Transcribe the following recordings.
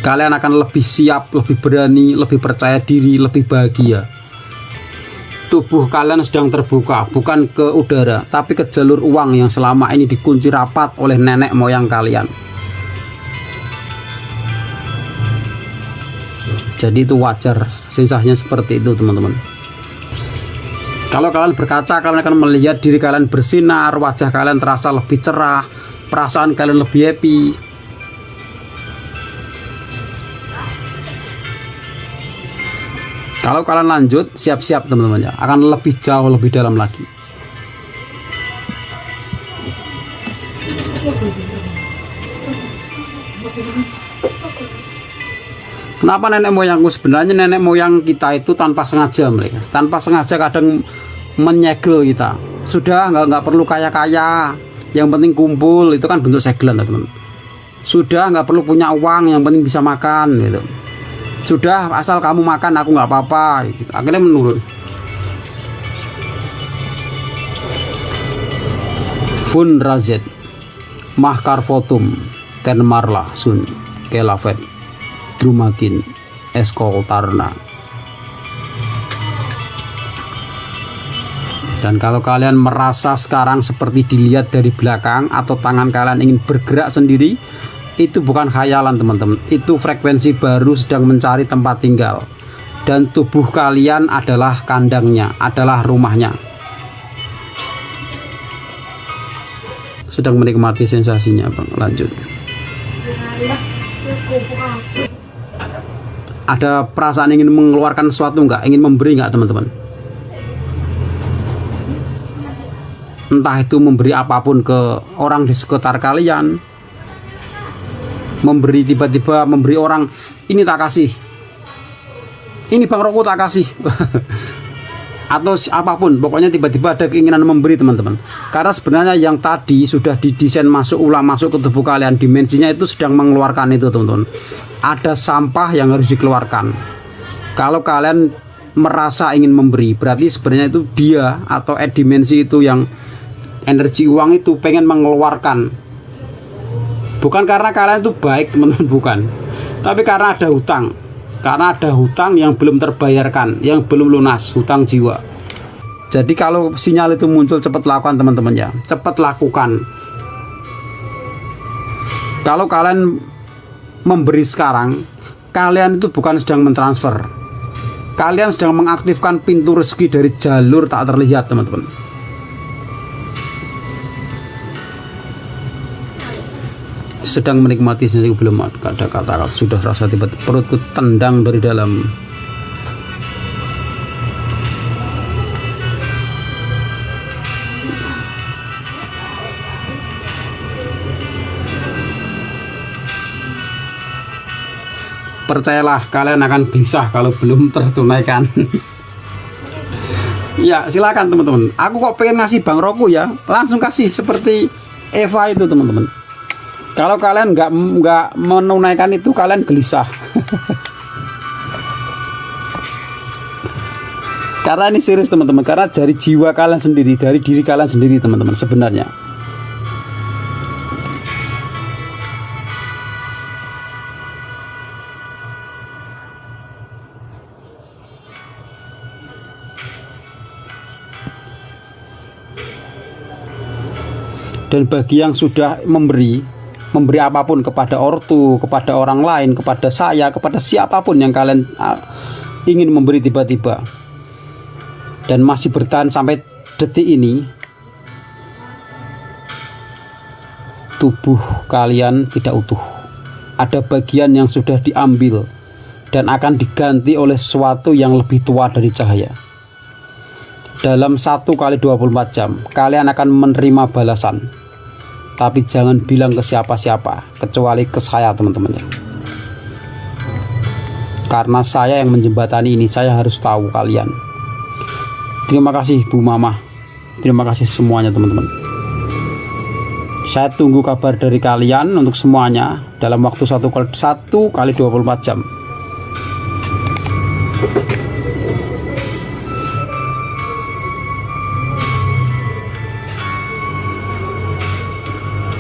Kalian akan lebih siap, lebih berani, lebih percaya diri, lebih bahagia. Tubuh kalian sedang terbuka, bukan ke udara, tapi ke jalur uang yang selama ini dikunci rapat oleh nenek moyang kalian. Jadi itu wajar sensasinya seperti itu, teman-teman. Kalau kalian berkaca, kalian akan melihat diri kalian bersinar, wajah kalian terasa lebih cerah, perasaan kalian lebih happy. Kalau kalian lanjut, siap-siap teman-teman ya, akan lebih jauh, lebih dalam lagi. Kenapa nenek moyangku? Sebenarnya nenek moyang kita itu tanpa sengaja, mereka tanpa sengaja kadang menyegel kita. Sudah nggak perlu kaya-kaya, yang penting kumpul, itu kan bentuk segelan teman-teman. Sudah nggak perlu punya uang, yang penting bisa makan gitu. Sudah asal kamu makan aku nggak apa-apa gitu. Akhirnya menurun. Fun razet mahkar fotum ten marlah sun kelafet drumakin eskol tarna. Dan kalau kalian merasa sekarang seperti dilihat dari belakang atau tangan kalian ingin bergerak sendiri, itu bukan khayalan teman-teman, itu frekuensi baru sedang mencari tempat tinggal. Dan tubuh kalian adalah kandangnya, adalah rumahnya. Sedang menikmati sensasinya bang, lanjut. Ada perasaan ingin mengeluarkan sesuatu nggak? Ingin memberi nggak teman-teman? Entah itu memberi apapun ke orang di sekitar kalian, memberi tiba-tiba memberi orang, ini tak kasih, ini bang rokok tak kasih atau apapun, pokoknya tiba-tiba ada keinginan memberi teman-teman. Karena sebenarnya yang tadi sudah didesain masuk ulang, masuk ke tubuh kalian, dimensinya itu sedang mengeluarkan itu teman-teman. Ada sampah yang harus dikeluarkan. Kalau kalian merasa ingin memberi, berarti sebenarnya itu dia atau dimensi itu yang energi uang itu pengen mengeluarkan. Bukan karena kalian itu baik teman-teman, bukan, tapi karena ada hutang. Karena ada hutang yang belum terbayarkan, yang belum lunas, hutang jiwa. Jadi kalau sinyal itu muncul, cepat lakukan teman-teman ya, cepat lakukan. Kalau kalian memberi sekarang, kalian itu bukan sedang mentransfer, kalian sedang mengaktifkan pintu rezeki dari jalur tak terlihat teman-teman. Sedang menikmati sendiri, belum ada kata-kata, sudah rasa tiba-tiba perutku tendang dari dalam. Percayalah, kalian akan gelisah kalau belum tertunaikan. Ya silakan teman-teman, aku kok pengen ngasih bang Roku ya, langsung kasih seperti Eva itu teman-teman. Kalau kalian nggak menunaikan itu, kalian gelisah. Karena ini serius teman-teman, karena dari jiwa kalian sendiri, dari diri kalian sendiri teman-teman sebenarnya. Dan bagi yang sudah memberi apapun kepada ortu, kepada orang lain, kepada saya, kepada siapapun yang kalian ingin memberi tiba-tiba, dan masih bertahan sampai detik ini, tubuh kalian tidak utuh. Ada bagian yang sudah diambil dan akan diganti oleh sesuatu yang lebih tua dari cahaya. Dalam 1 kali 24 jam kalian akan menerima balasan. Tapi jangan bilang ke siapa-siapa, kecuali ke saya teman-teman ya. Karena saya yang menjembatani ini, saya harus tahu kalian. Terima kasih Bu Mama, terima kasih semuanya teman-teman. Saya tunggu kabar dari kalian untuk semuanya dalam waktu 1 kali 24 jam.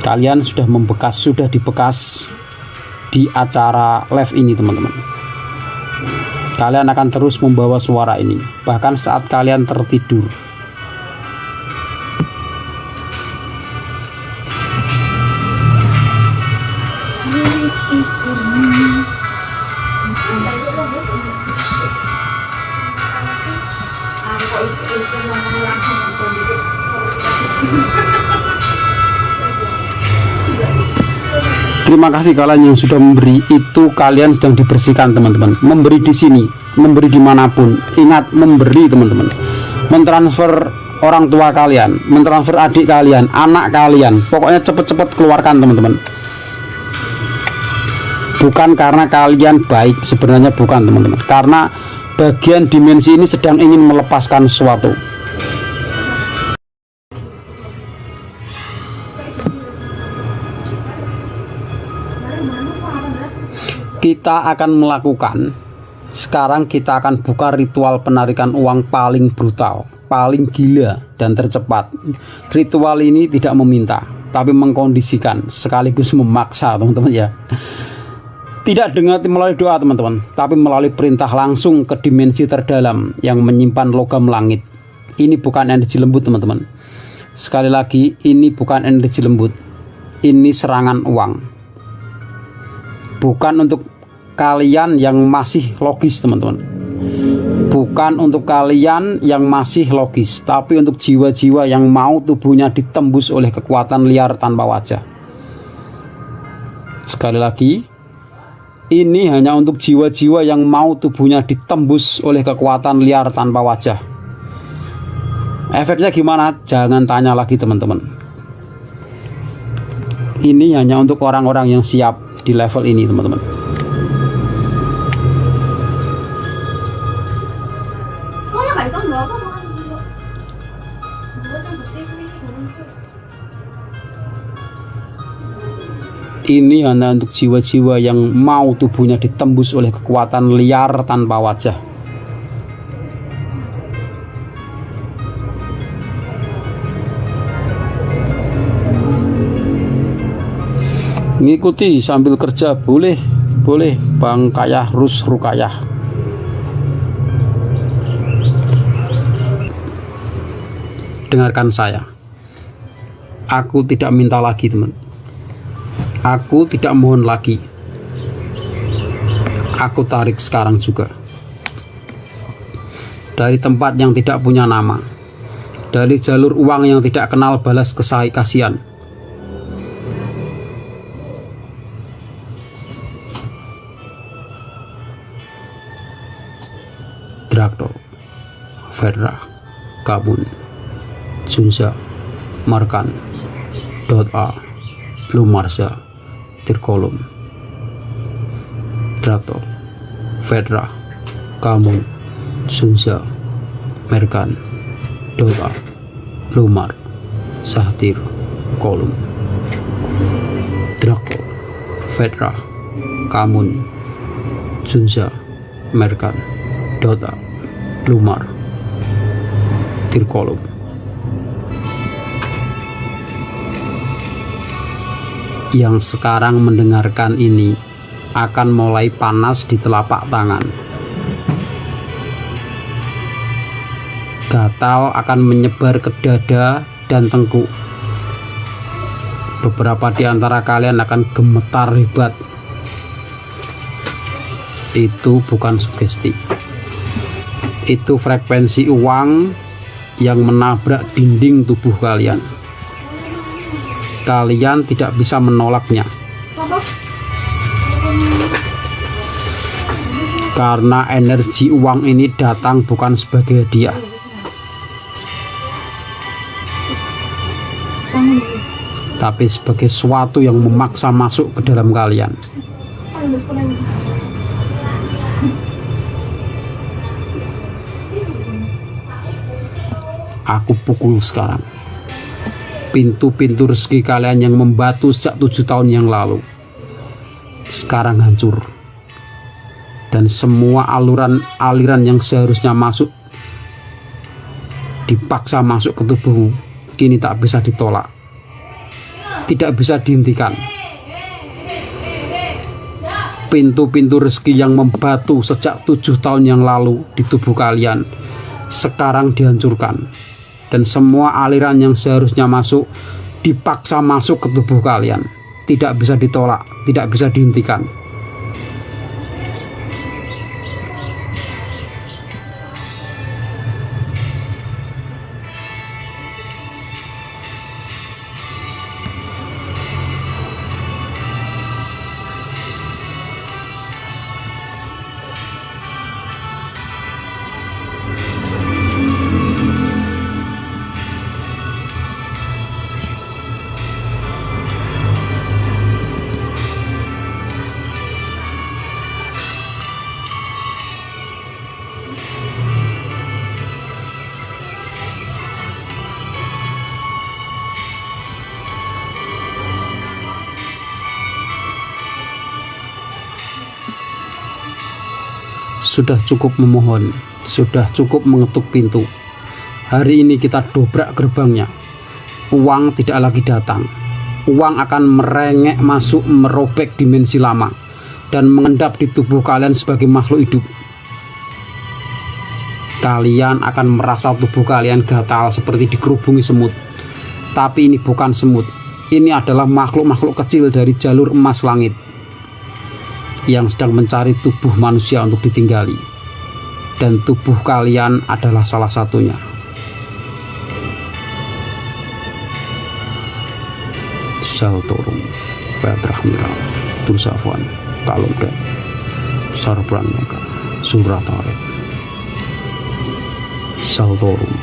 Kalian sudah membekas, sudah dibekas di acara live ini teman-teman. Kalian akan terus membawa suara ini bahkan saat kalian tertidur. Terima kasih kalian yang sudah memberi. Itu kalian sedang dibersihkan teman-teman. Memberi di sini, memberi dimanapun. Ingat memberi teman-teman. Mentransfer orang tua kalian, mentransfer adik kalian, anak kalian. Pokoknya cepet-cepet keluarkan teman-teman. Bukan karena kalian baik, sebenarnya bukan teman-teman. Karena bagian dimensi ini sedang ingin melepaskan sesuatu. Kita akan melakukan, sekarang kita akan buka ritual penarikan uang paling brutal, paling gila dan tercepat. Ritual ini tidak meminta, tapi mengkondisikan sekaligus memaksa teman-teman ya. Tidak dengan melalui doa teman-teman, tapi melalui perintah langsung ke dimensi terdalam yang menyimpan logam langit. Ini bukan energi lembut teman-teman. Sekali lagi, ini bukan energi lembut. Ini serangan uang. Bukan untuk kalian yang masih logis teman-teman. Bukan untuk kalian yang masih logis, tapi untuk jiwa-jiwa yang mau tubuhnya ditembus oleh kekuatan liar tanpa wajah. Sekali lagi, ini hanya untuk jiwa-jiwa yang mau tubuhnya ditembus oleh kekuatan liar tanpa wajah. Efeknya gimana? Jangan tanya lagi teman-teman. Ini hanya untuk orang-orang yang siap di level ini teman-teman. Ini hanya untuk jiwa-jiwa yang mau tubuhnya ditembus oleh kekuatan liar tanpa wajah. Ngikuti sambil kerja boleh Bang Kayah Rus Rukayah. Dengarkan saya. Aku tidak minta lagi teman. Aku tidak mohon lagi. Aku tarik sekarang juga. Dari tempat yang tidak punya nama. Dari jalur uang yang tidak kenal balas kasihan. Draktor, Fedra, Kabun, Sunsa, Markan, .a, Lumarsa, Tirkolum. Draktor, Fedra, Kabun, Sunsa, Merkan, .a, Lumar, Sahtir, Kolum. Draktor, Fedra, Kamun, Sunsa, Merkan, .a, Lumar, Tirkolum. Yang sekarang mendengarkan ini akan mulai panas di telapak tangan. Gatal akan menyebar ke dada dan tengkuk. Beberapa di antara kalian akan gemetar hebat. Itu bukan sugesti. Itu frekuensi uang yang menabrak dinding tubuh kalian. Kalian tidak bisa menolaknya. Karena energi uang ini datang bukan sebagai hadiah. Tapi sebagai sesuatu yang memaksa masuk ke dalam kalian. Aku pukul sekarang. Pintu-pintu rezeki kalian yang membatu sejak 7 tahun yang lalu sekarang hancur. Dan semua aliran yang seharusnya masuk dipaksa masuk ke tubuhmu, kini tak bisa ditolak, tidak bisa dihentikan. pintu-pintu rezeki yang membatu sejak 7 tahun yang lalu di tubuh kalian sekarang dihancurkan, dan semua aliran yang seharusnya masuk dipaksa masuk ke tubuh kalian, tidak bisa ditolak, tidak bisa dihentikan. Sudah cukup memohon, sudah cukup mengetuk pintu. Hari ini kita dobrak gerbangnya. Uang tidak lagi datang. Uang akan merengek masuk, merobek dimensi lama dan mengendap di tubuh kalian sebagai makhluk hidup. Kalian akan merasa tubuh kalian gatal seperti dikerubungi semut. Tapi ini bukan semut. Ini adalah makhluk-makhluk kecil dari jalur emas langit yang sedang mencari tubuh manusia untuk ditinggali, dan tubuh kalian adalah salah satunya. Saltorum, Vedrahmiral, Tursafwan, Kalumden, Sarbran Mega, Surataret. Saltorum,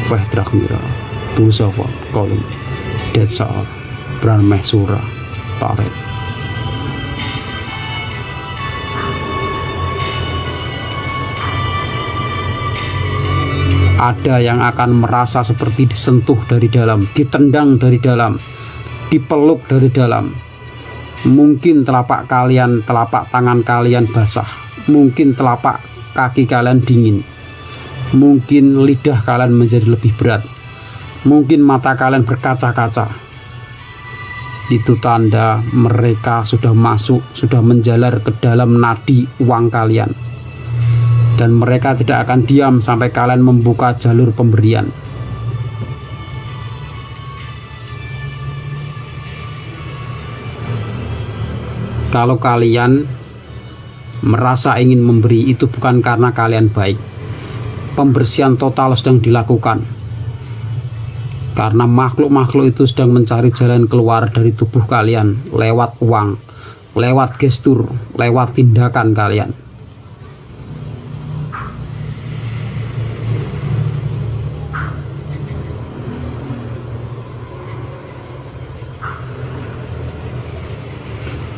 Vedrahmiral, Tursafwan, Kalum, Detsaal, Branmeh Sura, Taret. Ada yang akan merasa seperti disentuh dari dalam, ditendang dari dalam, dipeluk dari dalam. Mungkin telapak tangan kalian basah, mungkin telapak kaki kalian dingin, mungkin lidah kalian menjadi lebih berat, mungkin mata kalian berkaca-kaca. Itu tanda mereka sudah masuk, sudah menjalar ke dalam nadi uang kalian. Dan mereka tidak akan diam sampai kalian membuka jalur pemberian. Kalau kalian merasa ingin memberi, itu bukan karena kalian baik. Pembersihan total sedang dilakukan, karena makhluk-makhluk itu sedang mencari jalan keluar dari tubuh kalian lewat uang, lewat gestur, lewat tindakan kalian.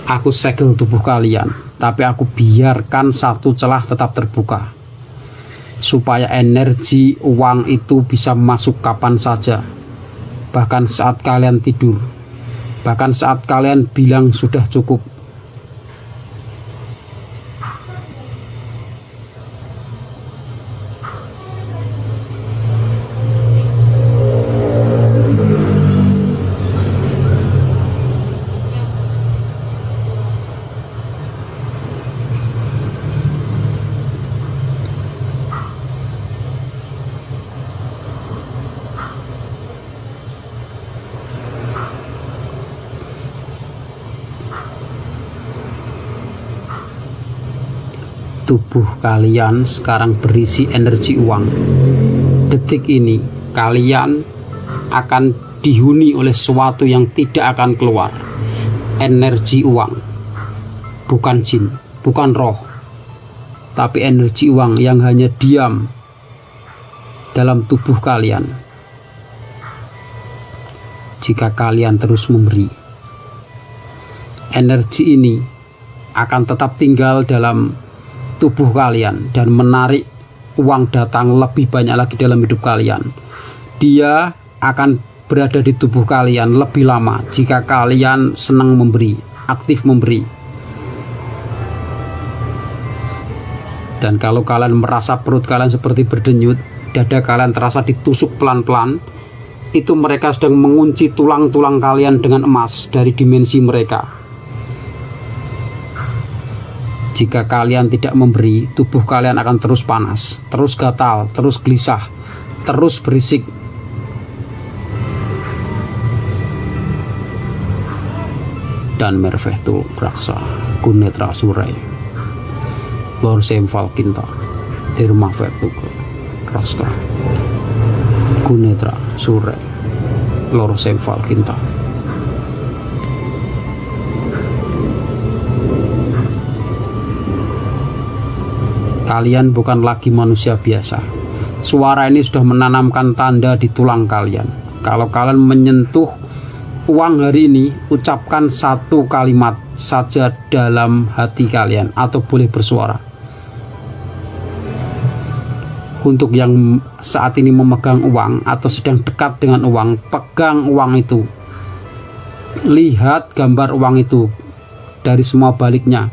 Aku segel tubuh kalian, tapi aku biarkan satu celah tetap terbuka, supaya energi uang itu bisa masuk kapan saja, bahkan saat kalian tidur, bahkan saat kalian bilang sudah cukup. Tubuh kalian sekarang berisi energi uang. Detik ini kalian akan dihuni oleh sesuatu yang tidak akan keluar. Energi uang, bukan jin, bukan roh, tapi energi uang yang hanya diam dalam tubuh kalian jika kalian terus memberi. Energi ini akan tetap tinggal dalam tubuh kalian dan menarik uang datang lebih banyak lagi dalam hidup kalian. Dia akan berada di tubuh kalian lebih lama jika kalian senang memberi, aktif memberi. Dan kalau kalian merasa perut kalian seperti berdenyut, dada kalian terasa ditusuk pelan-pelan, itu mereka sedang mengunci tulang-tulang kalian dengan emas dari dimensi mereka. Jika kalian tidak memberi, tubuh kalian akan terus panas, terus gatal, terus gelisah, terus berisik. Dan mervehtul raksa, kunetra surai, lor semval kinta, terma vertu raksa, kunetra surai, lor semval kinta. Kalian bukan lagi manusia biasa. Suara ini sudah menanamkan tanda di tulang kalian. Kalau kalian menyentuh uang hari ini, ucapkan satu kalimat saja dalam hati kalian atau boleh bersuara. Untuk yang saat ini memegang uang atau sedang dekat dengan uang, pegang uang itu. Lihat gambar uang itu dari semua baliknya.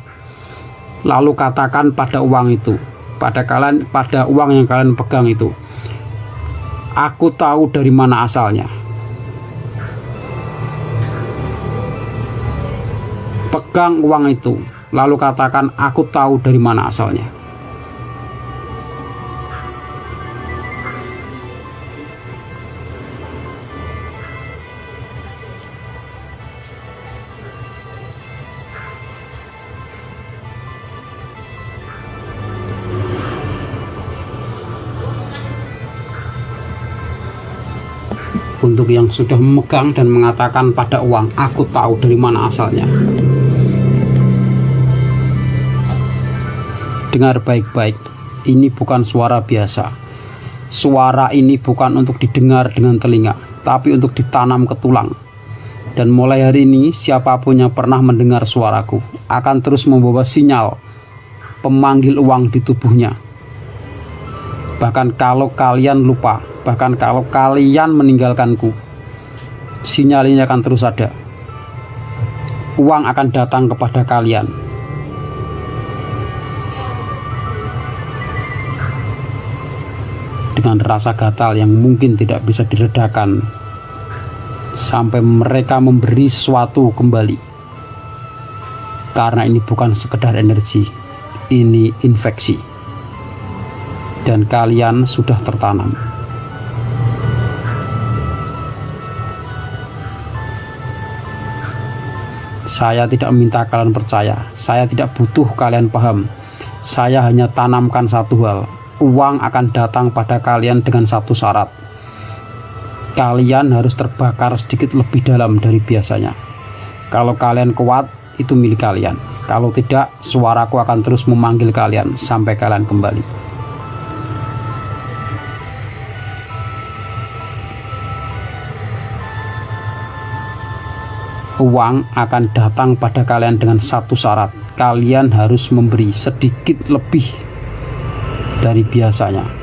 Lalu katakan pada uang itu, pada uang yang kalian pegang itu, aku tahu dari mana asalnya. Pegang uang itu, lalu katakan aku tahu dari mana asalnya. Untuk yang sudah memegang dan mengatakan pada uang, aku tahu dari mana asalnya. Dengar baik-baik, ini bukan suara biasa. Suara ini bukan untuk didengar dengan telinga, tapi untuk ditanam ke tulang. Dan mulai hari ini, siapapun yang pernah mendengar suaraku akan terus membawa sinyal pemanggil uang di tubuhnya. Bahkan kalau kalian lupa, bahkan kalau kalian meninggalkanku, sinyal ini akan terus ada. Uang akan datang kepada kalian. Dengan rasa gatal yang mungkin tidak bisa diredakan, sampai mereka memberi sesuatu kembali. Karena ini bukan sekedar energi, ini infeksi. Dan kalian sudah tertanam. Saya tidak meminta kalian percaya, saya tidak butuh kalian paham. Saya hanya tanamkan satu hal. Uang akan datang pada kalian dengan satu syarat. Kalian harus terbakar sedikit lebih dalam dari biasanya. Kalau kalian kuat, itu milik kalian. Kalau tidak, suaraku akan terus memanggil kalian sampai kalian kembali. Uang akan datang pada kalian dengan satu syarat. Kalian harus memberi sedikit lebih dari biasanya.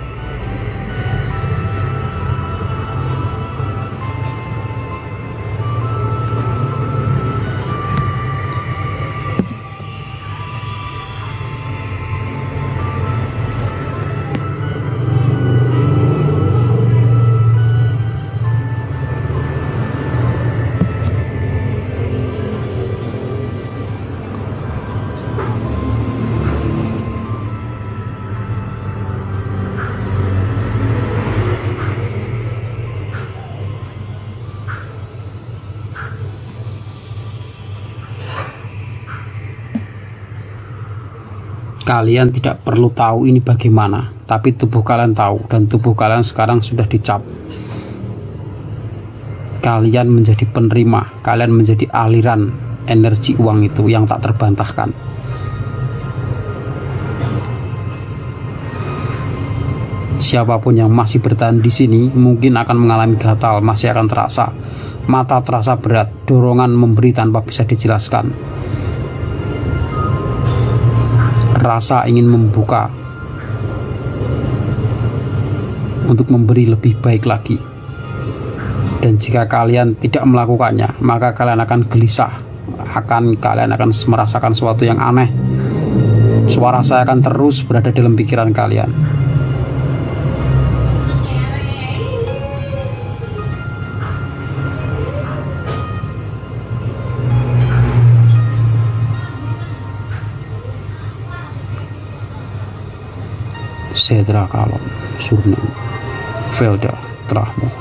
Kalian tidak perlu tahu ini bagaimana, tapi tubuh kalian tahu, dan tubuh kalian sekarang sudah dicap. Kalian menjadi penerima, kalian menjadi aliran energi uang itu yang tak terbantahkan. Siapapun yang masih bertahan di sini mungkin akan mengalami gatal, masih akan terasa, mata terasa berat, dorongan memberi tanpa bisa dijelaskan. Rasa ingin membuka untuk memberi lebih baik lagi. Dan jika kalian tidak melakukannya, maka kalian akan gelisah, kalian akan merasakan sesuatu yang aneh. Suara saya akan terus berada dalam pikiran kalian. Sedra Kalon Surnan Velda Trahmoh.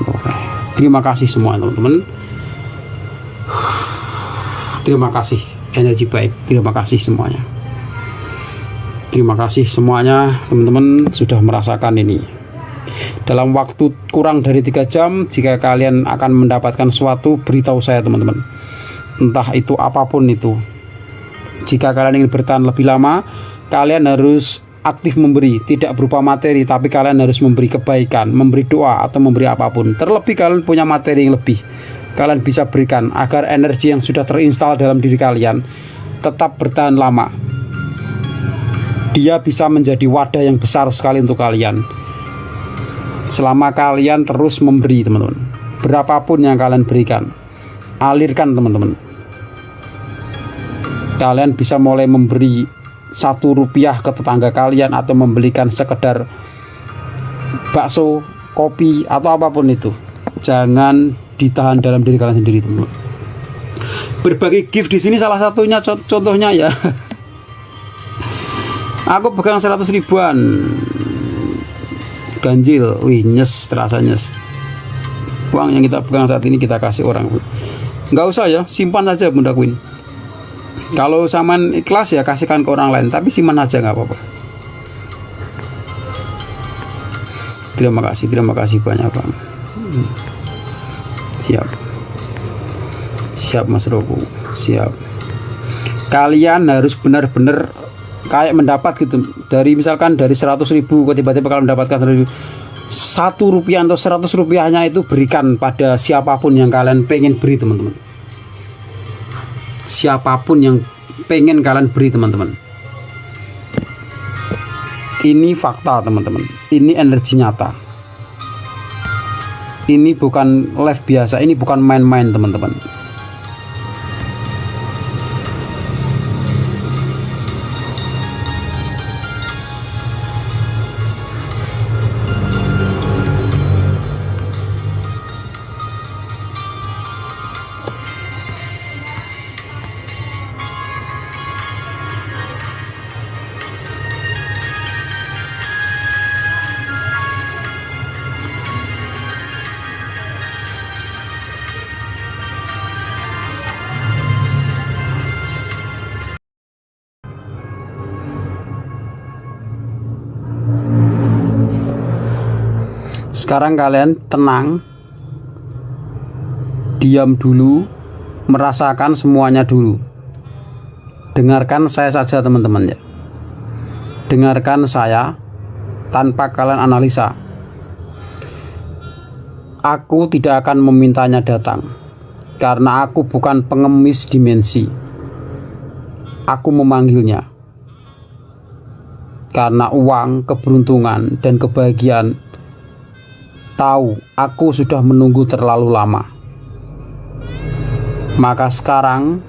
Terima kasih semua teman-teman. Terima kasih energi baik. Terima kasih semuanya. Terima kasih semuanya teman-teman sudah merasakan ini. Dalam waktu kurang dari 3 jam, jika kalian akan mendapatkan sesuatu, beritahu saya teman-teman. Entah itu apapun itu. Jika kalian ingin bertahan lebih lama, kalian harus aktif memberi, tidak berupa materi, tapi kalian harus memberi kebaikan, memberi doa, atau memberi apapun. Terlebih kalian punya materi yang lebih, kalian bisa berikan agar energi yang sudah terinstal dalam diri kalian tetap bertahan lama. Dia bisa menjadi wadah yang besar sekali untuk kalian selama kalian terus memberi teman-teman. Berapapun yang kalian berikan, alirkan teman-teman. Kalian bisa mulai memberi Rp1 ke tetangga kalian, atau membelikan sekedar bakso, kopi, atau apapun itu. Jangan ditahan dalam diri kalian sendiri teman-teman. Berbagi gift di sini salah satunya, contohnya ya. Aku pegang 100 ribuan, ganjil, wih nyes, terasa nyes. Uang yang kita pegang saat ini kita kasih orang. Nggak usah ya, simpan saja Bunda Queen. Kalau saman ikhlas ya kasihkan ke orang lain, tapi simpan aja nggak apa-apa. Terima kasih banyak Bang. Siap Mas Roku, siap. Kalian harus benar-benar kayak mendapat gitu, dari misalkan dari 100 ribu tiba-tiba kalian mendapatkan Rp1 atau Rp100 itu berikan pada siapapun yang kalian pengen beri teman-teman. Siapapun yang pengen kalian beri teman-teman. Ini fakta teman-teman, ini energi nyata. Ini bukan live biasa, ini bukan main-main teman-teman. Sekarang kalian tenang, diam dulu, merasakan semuanya dulu. Dengarkan saya saja teman-teman ya. Dengarkan saya tanpa kalian analisa. Aku tidak akan memintanya datang, karena aku bukan pengemis dimensi. Aku memanggilnya karena uang, keberuntungan, dan kebahagiaan tahu aku sudah menunggu terlalu lama. Maka sekarang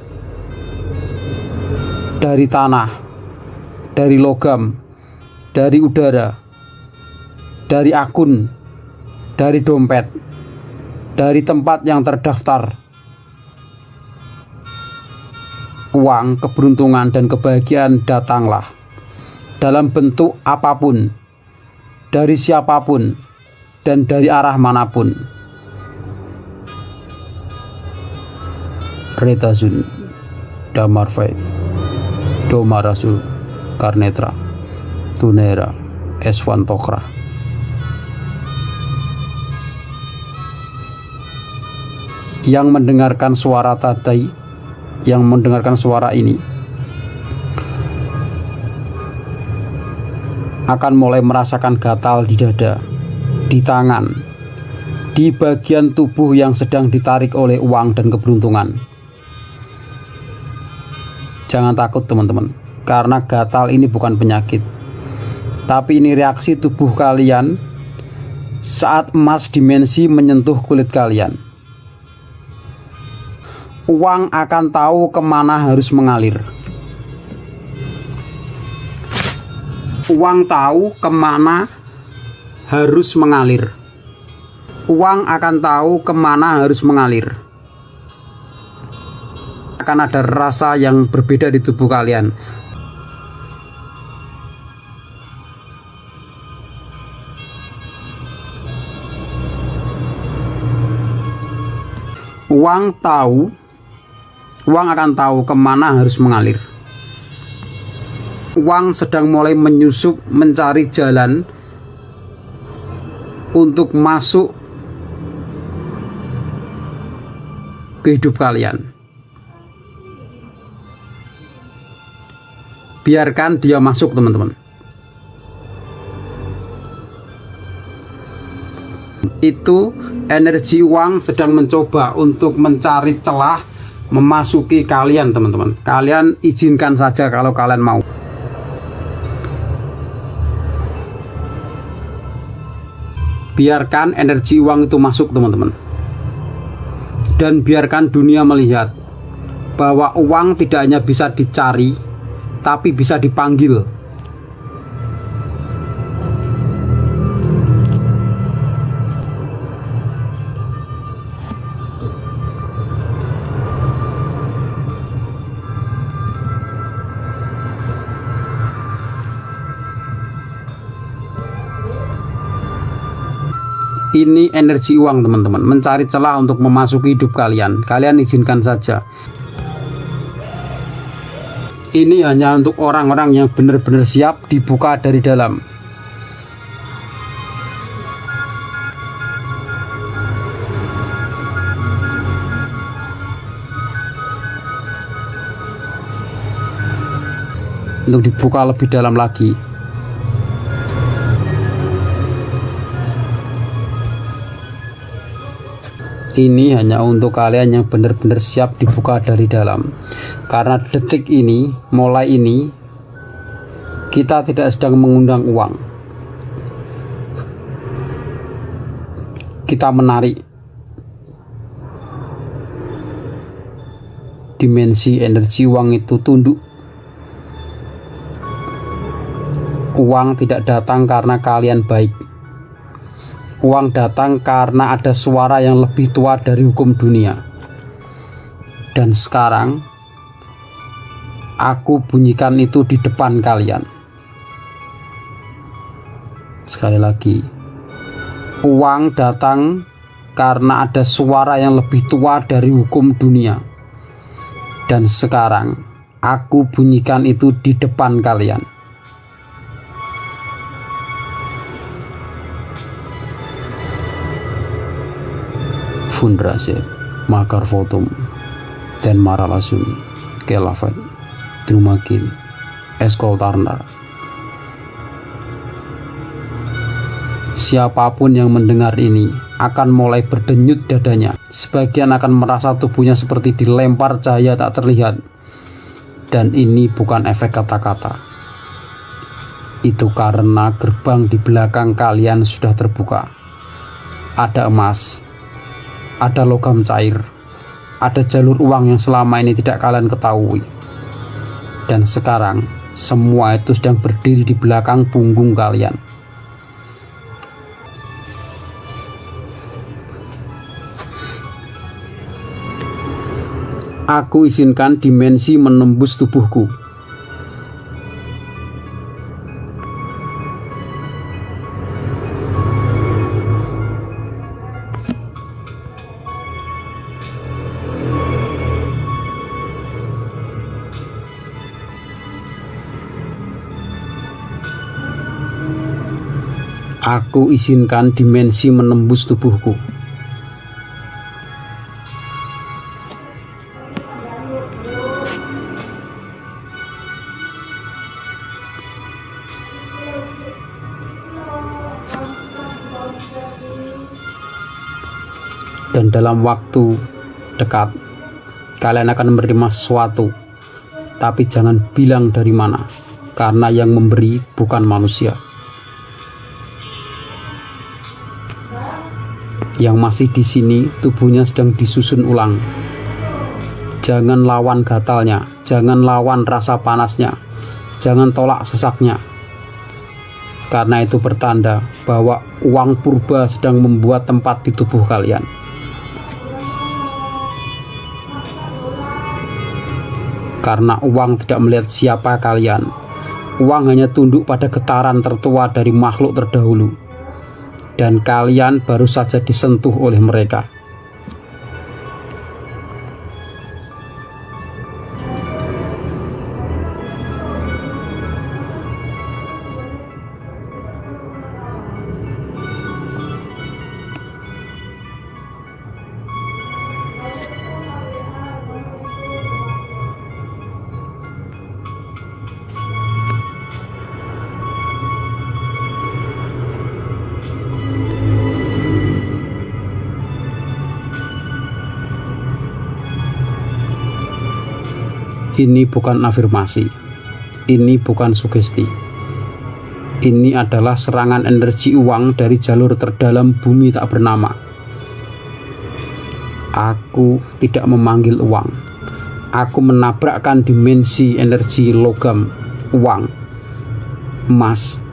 dari tanah, dari logam, dari udara, dari akun, dari dompet, dari tempat yang terdaftar, uang, keberuntungan, dan kebahagiaan datanglah dalam bentuk apapun, dari siapapun, dan dari arah manapun. Retazun Damarve Doma Rasul Karnetra Tunera Esvantokra. Yang mendengarkan suara tadi, yang mendengarkan suara ini akan mulai merasakan gatal di dada, di tangan, di bagian tubuh yang sedang ditarik oleh uang dan keberuntungan. Jangan takut teman-teman, karena gatal ini bukan penyakit, tapi ini reaksi tubuh kalian saat emas dimensi menyentuh kulit kalian. Uang akan tahu kemana harus mengalir. Uang tahu kemana harus mengalir. Uang akan tahu kemana harus mengalir. Akan ada rasa yang berbeda di tubuh kalian. Uang akan tahu kemana harus mengalir. Uang sedang mulai menyusup mencari jalan untuk masuk ke hidup kalian. Biarkan dia masuk, teman-teman. Itu energi uang sedang mencoba untuk mencari celah memasuki kalian, teman-teman. Kalian izinkan saja kalau kalian mau. Biarkan energi uang itu masuk, teman-teman. Dan biarkan dunia melihat bahwa uang tidak hanya bisa dicari, tapi bisa dipanggil. Ini energi uang, teman-teman, mencari celah untuk memasuki hidup kalian. Kalian izinkan saja. Ini hanya untuk orang-orang yang benar-benar siap dibuka dari dalam. Untuk dibuka lebih dalam lagi. Ini hanya untuk kalian yang benar-benar siap dibuka dari dalam. Karena detik ini, mulai ini, kita tidak sedang mengundang uang. Kita menarik dimensi energi uang itu tunduk. Uang tidak datang karena kalian baik. Uang datang karena ada suara yang lebih tua dari hukum dunia. Dan sekarang aku bunyikan itu di depan kalian. Sekali lagi, uang datang karena ada suara yang lebih tua dari hukum dunia. Dan sekarang aku bunyikan itu di depan kalian. Fundrase makar fotum dan maralasun kelafat drumakin eskoltarna. Siapapun yang mendengar ini akan mulai berdenyut dadanya. Sebagian akan merasa tubuhnya seperti dilempar cahaya tak terlihat. Dan ini bukan efek kata-kata. Itu karena gerbang di belakang kalian sudah terbuka. Ada emas, ada logam cair, ada jalur uang yang selama ini tidak kalian ketahui. Dan sekarang semua itu sedang berdiri di belakang punggung kalian. Aku izinkan dimensi menembus tubuhku. Aku izinkan dimensi menembus tubuhku. Dan dalam waktu dekat kalian akan menerima sesuatu, tapi jangan bilang dari mana, karena yang memberi bukan manusia. Yang masih di sini tubuhnya sedang disusun ulang. Jangan lawan gatalnya, jangan lawan rasa panasnya, jangan tolak sesaknya. Karena itu bertanda bahwa uang purba sedang membuat tempat di tubuh kalian. Karena uang tidak melihat siapa kalian. Uang hanya tunduk pada getaran tertua dari makhluk terdahulu. Dan kalian baru saja disentuh oleh mereka. Ini bukan afirmasi, ini bukan sugesti. Ini adalah serangan energi uang dari jalur terdalam bumi tak bernama. Aku tidak memanggil uang. Aku menabrakkan dimensi energi logam, uang, emas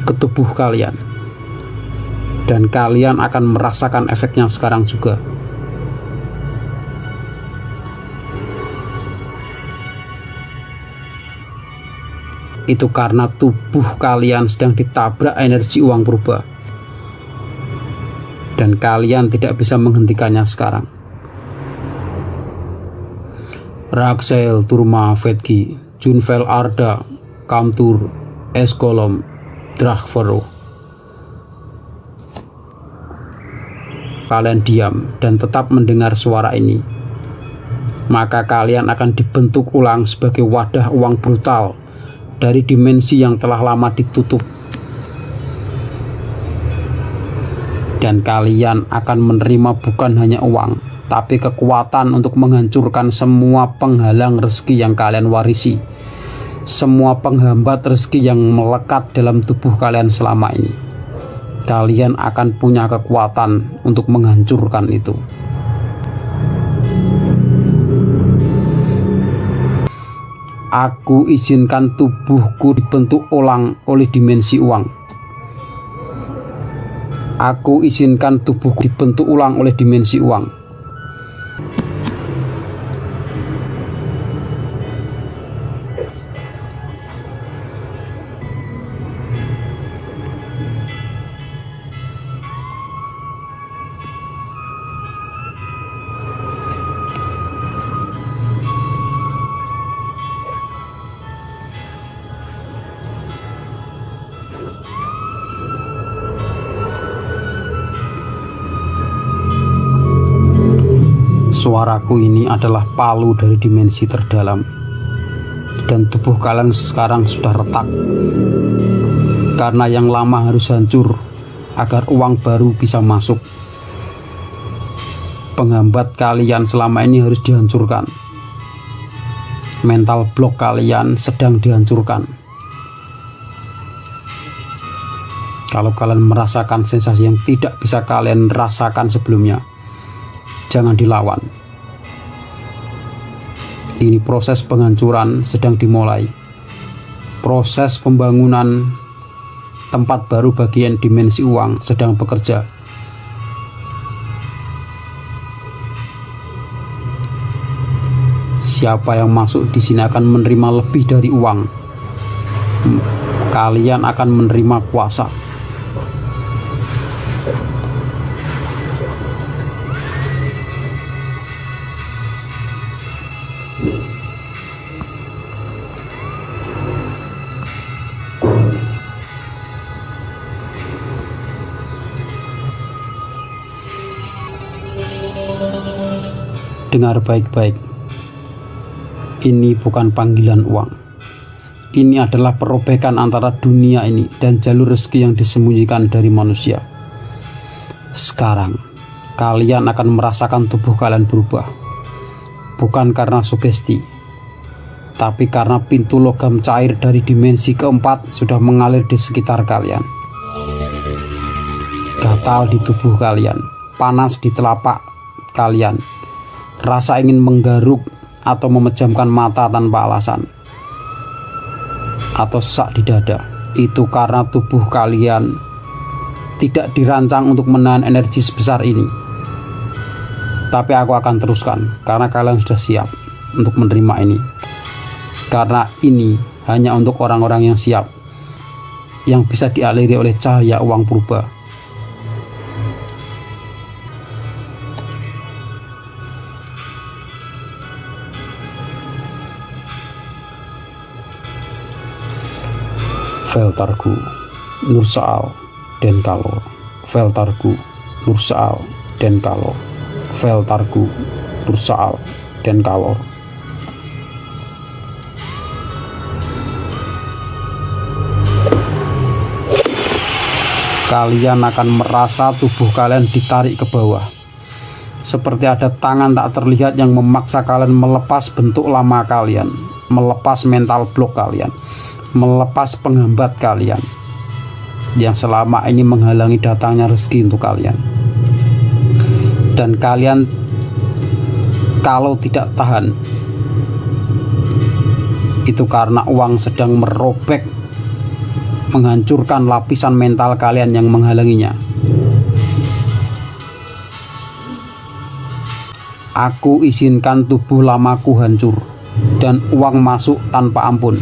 ke tubuh kalian. Dan kalian akan merasakan efeknya sekarang juga. Itu karena tubuh kalian sedang ditabrak energi uang purba. Dan kalian tidak bisa menghentikannya sekarang. Raksail Turma Vedgi, Junvel Arda, Kamtur, Eskolom, Drachvero. Kalian diam dan tetap mendengar suara ini. Maka kalian akan dibentuk ulang sebagai wadah uang brutal dari dimensi yang telah lama ditutup. Dan kalian akan menerima bukan hanya uang, tapi kekuatan untuk menghancurkan semua penghalang rezeki yang kalian warisi, semua penghambat rezeki yang melekat dalam tubuh kalian selama ini. Kalian akan punya kekuatan untuk menghancurkan itu. Aku izinkan tubuhku dibentuk ulang oleh dimensi uang. Aku izinkan tubuhku dibentuk ulang oleh dimensi uang. Suaraku ini adalah palu dari dimensi terdalam. Dan tubuh kalian sekarang sudah retak. Karena yang lama harus hancur agar uang baru bisa masuk. Penghambat kalian selama ini harus dihancurkan. Mental blok kalian sedang dihancurkan. Kalau kalian merasakan sensasi yang tidak bisa kalian rasakan sebelumnya, jangan dilawan. Ini proses penghancuran sedang dimulai. Proses pembangunan tempat baru bagian dimensi uang sedang bekerja. Siapa yang masuk di sini akan menerima lebih dari uang. Kalian akan menerima kuasa. Dengar baik-baik. Ini bukan panggilan uang. Ini adalah perobekan antara dunia ini dan jalur rezeki yang disembunyikan dari manusia. Sekarang, kalian akan merasakan tubuh kalian berubah. Bukan karena sugesti, tapi karena pintu logam cair dari dimensi keempat sudah mengalir di sekitar kalian. Gatal di tubuh kalian, panas di telapak kalian, rasa ingin menggaruk atau memejamkan mata tanpa alasan, atau sesak di dada. Itu karena tubuh kalian tidak dirancang untuk menahan energi sebesar ini. Tapi aku akan teruskan karena kalian sudah siap untuk menerima ini. Karena ini hanya untuk orang-orang yang siap, yang bisa dialiri oleh cahaya uang purba. Veltargu, Nursaal, Denkalor. Veltargu, Nursaal, Denkalor. Veltargu, Nursaal, Denkalor. Kalian akan merasa tubuh kalian ditarik ke bawah, Seperti ada tangan tak terlihat yang memaksa kalian melepas bentuk lama kalian, melepas mental block kalian, melepas penghambat kalian yang selama ini menghalangi datangnya rezeki untuk kalian. Dan kalian kalau tidak tahan, itu karena uang sedang merobek, menghancurkan lapisan mental kalian yang menghalanginya. Aku izinkan tubuh lamaku hancur dan uang masuk tanpa ampun.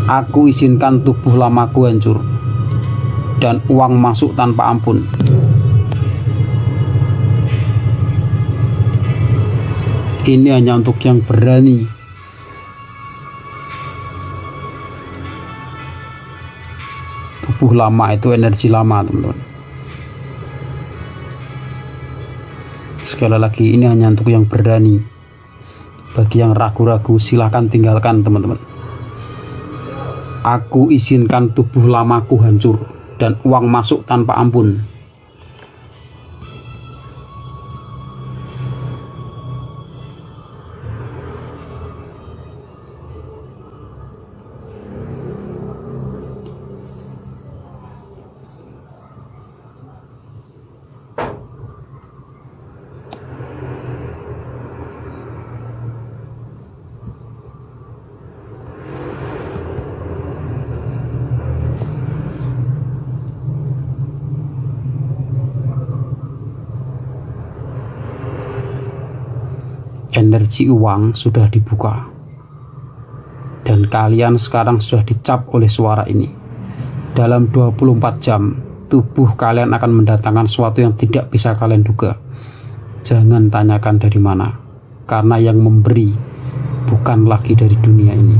Aku izinkan tubuh lamaku hancur dan uang masuk tanpa ampun. Ini hanya untuk yang berani. Tubuh lama itu energi lama, teman-teman. Sekali lagi, ini hanya untuk yang berani. Bagi yang ragu-ragu, silahkan tinggalkan, teman-teman. Aku izinkan tubuh lamaku hancur dan uang masuk tanpa ampun. Energi uang sudah dibuka dan kalian sekarang sudah dicap oleh suara ini. Dalam 24 jam tubuh kalian akan mendatangkan sesuatu yang tidak bisa kalian duga. Jangan tanyakan dari mana, karena yang memberi bukan lagi dari dunia ini.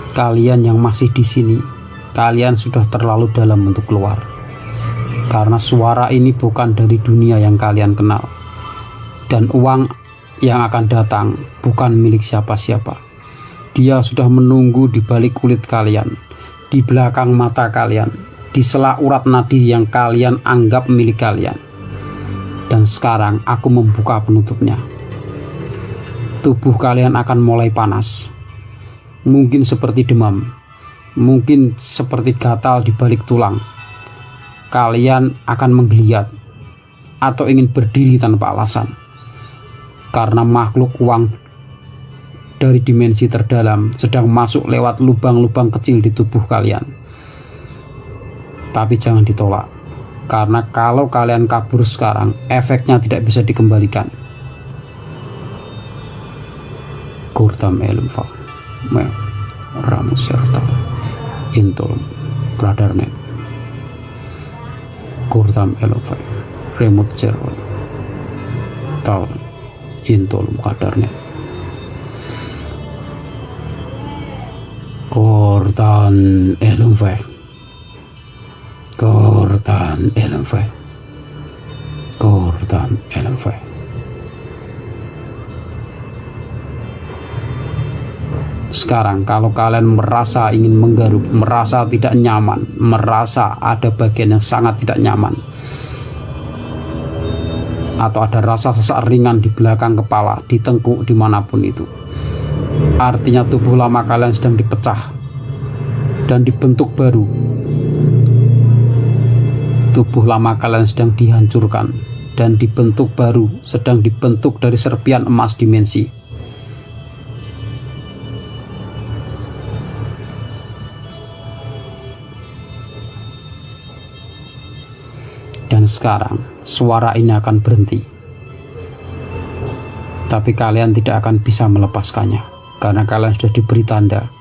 Kalian yang masih di sini, kalian sudah terlalu dalam untuk keluar. Karena suara ini bukan dari dunia yang kalian kenal. Dan uang yang akan datang bukan milik siapa-siapa. Dia sudah menunggu di balik kulit kalian, di belakang mata kalian, di sela urat nadi yang kalian anggap milik kalian. Dan sekarang aku membuka penutupnya. Tubuh kalian akan mulai panas. Mungkin seperti demam, mungkin seperti gatal di balik tulang. Kalian akan menggeliat atau ingin berdiri tanpa alasan, karena makhluk uang dari dimensi terdalam sedang masuk lewat lubang-lubang kecil di tubuh kalian. Tapi jangan ditolak, karena kalau kalian kabur sekarang, efeknya tidak bisa dikembalikan. Kurtam elumfa Ramu serta Intolum Radarnet Kurtam elumfa Remut Cerwan Tal Intolum Radarnet Kortan elumfa Kortan elumfa Kortan elumfa. Sekarang kalau kalian merasa ingin menggaruk, merasa tidak nyaman, merasa ada bagian yang sangat tidak nyaman, atau ada rasa sesak ringan di belakang kepala, di tengkuk, dimanapun itu, artinya tubuh lama kalian sedang dipecah dan dibentuk baru. Tubuh lama kalian sedang dihancurkan dan dibentuk baru, sedang dibentuk dari serpian emas dimensi. Dan sekarang suara ini akan berhenti. Tapi kalian tidak akan bisa melepaskannya, karena kalian sudah diberi tanda.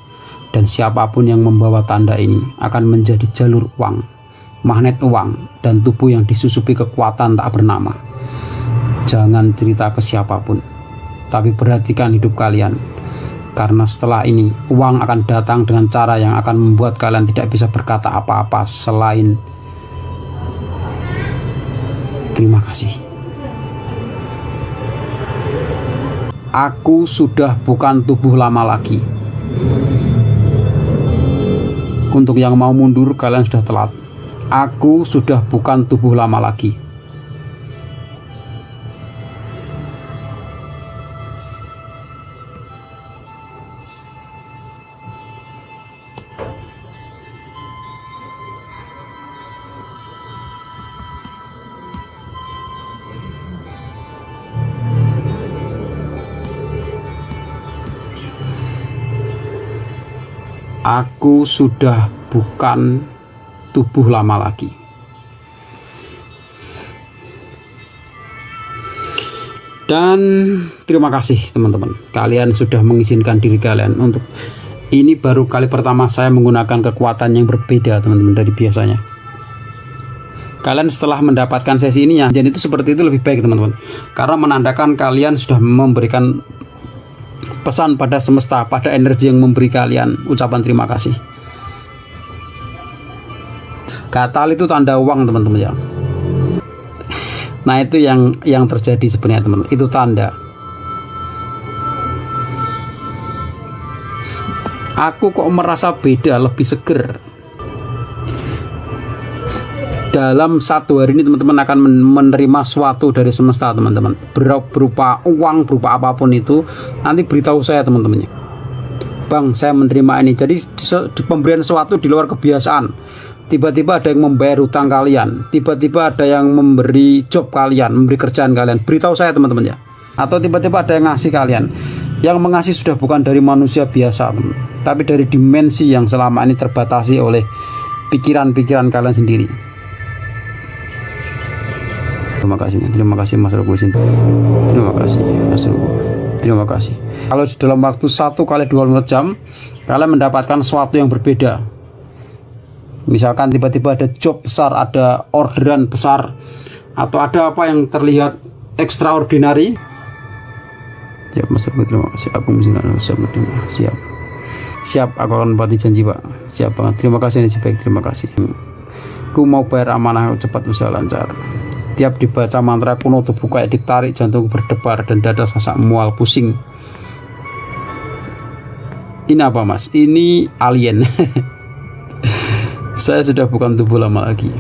Dan siapapun yang membawa tanda ini akan menjadi jalur uang, magnet uang, dan tubuh yang disusupi kekuatan tak bernama. Jangan cerita ke siapapun. tapi perhatikan hidup kalian. Karena setelah ini, uang akan datang dengan cara yang akan membuat kalian tidak bisa berkata apa-apa selain terima kasih. Aku sudah bukan tubuh lama lagi. Untuk yang mau mundur, kalian sudah telat. Aku sudah bukan tubuh lama lagi. Aku sudah bukan tubuh lama lagi. Dan terima kasih teman-teman, kalian sudah mengizinkan diri kalian untuk ini. Baru kali pertama saya menggunakan kekuatan yang berbeda teman-teman dari biasanya. Kalian setelah mendapatkan sesi ini ya, dan itu seperti itu lebih baik teman-teman, karena menandakan kalian sudah memberikan pesan pada semesta, pada energi yang memberi kalian ucapan terima kasih. Gatal itu tanda uang teman-teman ya. Nah itu yang terjadi sebenarnya teman-teman, itu tanda. Aku kok merasa beda, lebih seger. Dalam satu hari ini teman-teman akan menerima suatu dari semesta teman-teman, berupa uang, berupa apapun itu. Nanti beritahu saya teman-teman, Bang saya menerima ini. Jadi pemberian sesuatu di luar kebiasaan. Tiba-tiba ada yang membayar hutang kalian, tiba-tiba ada yang memberi job kalian, memberi kerjaan kalian, beritahu saya teman-teman ya. Atau tiba-tiba ada yang ngasih kalian. Yang mengasih sudah bukan dari manusia biasa teman, tapi dari dimensi yang selama ini terbatasi oleh pikiran-pikiran kalian sendiri. Terima kasih Mas Rogusin. Terima kasih Mas Rogu. Terima kasih. Kalau dalam waktu 1 kali 24 jam kalian mendapatkan sesuatu yang berbeda. Misalkan tiba-tiba ada job besar, ada orderan besar, atau ada apa yang terlihat extraordinary. Siap Mas Rogu, terima kasih. Aku siap. Siap, aku akan berarti janji Pak. Siap banget. Terima kasih energi baik, terima kasih. Aku mau bayar amanah, cepat usaha lancar. Tiap dibaca mantra kuno tubuh kayak ditarik, jantung berdebar dan dada sesak mual pusing. Ini apa Mas? Ini alien. Saya sudah bukan tubuh lama lagi.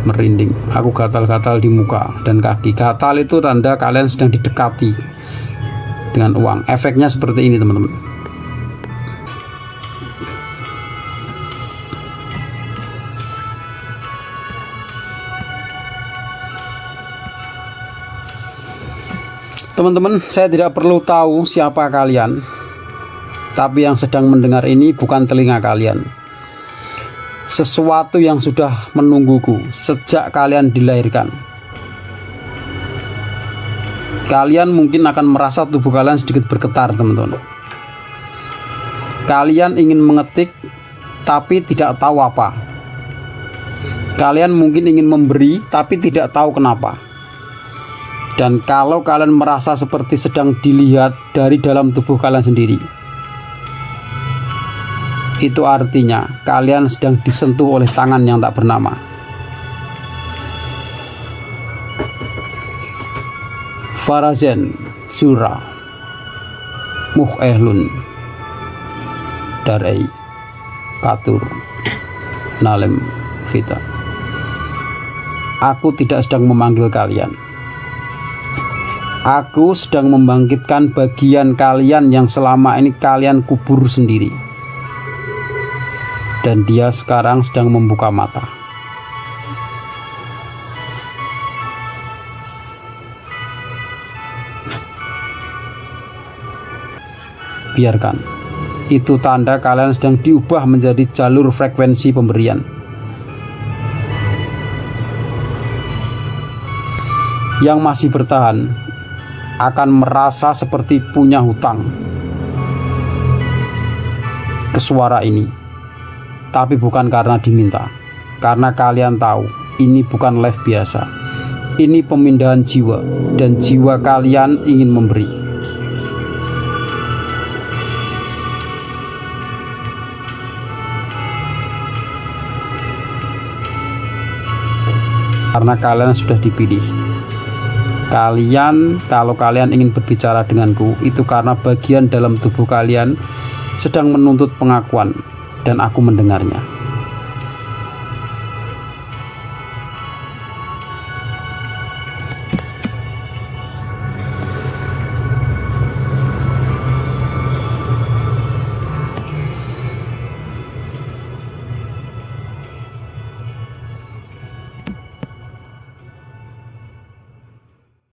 Merinding. Aku gatal-gatal di muka dan kaki. Gatal itu tanda kalian sedang didekati dengan uang. Efeknya seperti ini teman-teman. Teman-teman, saya tidak perlu tahu siapa kalian, tapi yang sedang mendengar ini bukan telinga kalian. Sesuatu yang sudah menungguku sejak kalian dilahirkan. Kalian mungkin akan merasa tubuh kalian sedikit bergetar, teman-teman. Kalian ingin mengetik, tapi tidak tahu apa. Kalian mungkin ingin memberi, tapi tidak tahu kenapa. Dan kalau kalian merasa seperti sedang dilihat dari dalam tubuh kalian sendiri, itu artinya kalian sedang disentuh oleh tangan yang tak bernama. Farazen Surah Muhehlun Darei Katur Nalem Vita. Aku tidak sedang memanggil kalian. Aku sedang membangkitkan bagian kalian yang selama ini kalian kubur sendiri. Dan dia sekarang sedang membuka mata. Biarkan. Itu tanda kalian sedang diubah menjadi jalur frekuensi pemberian. Yang masih bertahan akan merasa seperti punya hutang ke suara ini, tapi bukan karena diminta, karena kalian tahu ini bukan live biasa, ini pemindahan jiwa, dan jiwa kalian ingin memberi. karena kalian sudah dipilih. Kalau kalian ingin berbicara denganku, itu karena bagian dalam tubuh kalian sedang menuntut pengakuan dan aku mendengarnya.